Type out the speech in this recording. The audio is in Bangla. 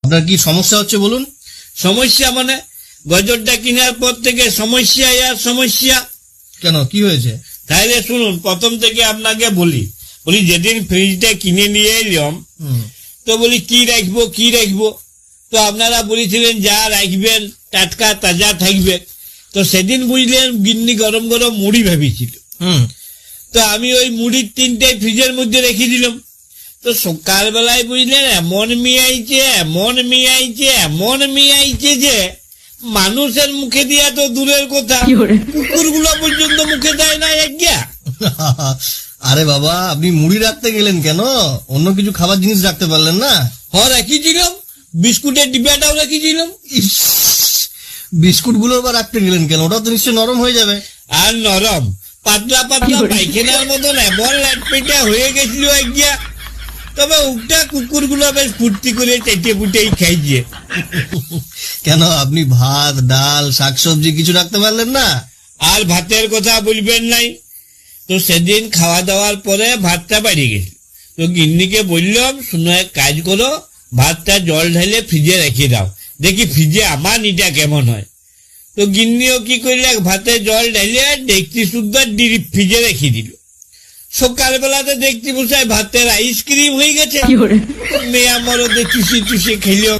আপনার কি সমস্যা হচ্ছে বলুন? সমস্যা মানে গজরটা কেনার পর থেকে সমস্যা আর সমস্যা। কেন, কি হয়েছে? তাহলে শুনুন, প্রথম থেকে আপনাকে বলি যেদিন ফ্রিজটা কিনে নিয়ে এলাম তো বলি কি রাখবো, তো আপনারা বলেছিলেন যা রাখবেন টাটকা তাজা থাকবে। তো সেদিন বুঝলেন গিন্নি গরম গরম মুড়ি ভেবেছিল, তো আমি ওই মুড়ির 3টে ফ্রিজের মধ্যে রেখে দিলাম। তো সকালবেলায় বুঝলেন এমন মিয়াইছে যে মানুষের মুখে দিয়া তো দূরের কথা, কুকুরগুলো পর্যন্ত মুখে দেয় না একগা। আরে বাবা, আপনি মুড়ি রাখতে গেলেন কেন? অন্য কিছু খাবার জিনিস রাখতে পারলেন না? রেখেছিলাম, বিস্কুটের ডিব্বাটাও রেখেছিলাম। বিস্কুট গুলো আবার রাখতে গেলেন কেন? ওটাও তো নিশ্চয় নরম হয়ে যাবে। আর নরম পাতলা পায়খানার মতন এমন ল্যাটপেটা হয়ে গেছিল একগা। তবে উঠটা কুকুরগুলো বেশ ফুর্তি করে চেটে পুটেই খাইছে। কেন, আপনি ভাত ডাল শাকসবজি কিছু রাখতে পারলেন না? আর ভাতের কথা বলবেন নাই, তো সেদিন খাওয়া দাওয়ার পরে ভাতটা বাড়ি গেছিল। তো গিন্নিকে বললাম, শুনো এক কাজ করো, ভাতটা জল ঢেলে ফ্রিজে রেখে দাও, দেখি ফ্রিজে আমার নিটা কেমন হয়। তো গিন্নিও কি করলে, ভাতে জল ঢেলে দেখছি শুদ্ধ ডিপ ফ্রিজে রেখে দিল। সকালবেলাতে দেখছি বসায় ভাতের আইসক্রিম হয়ে গেছে। মেয়ে আমারও চুষি খেলিও।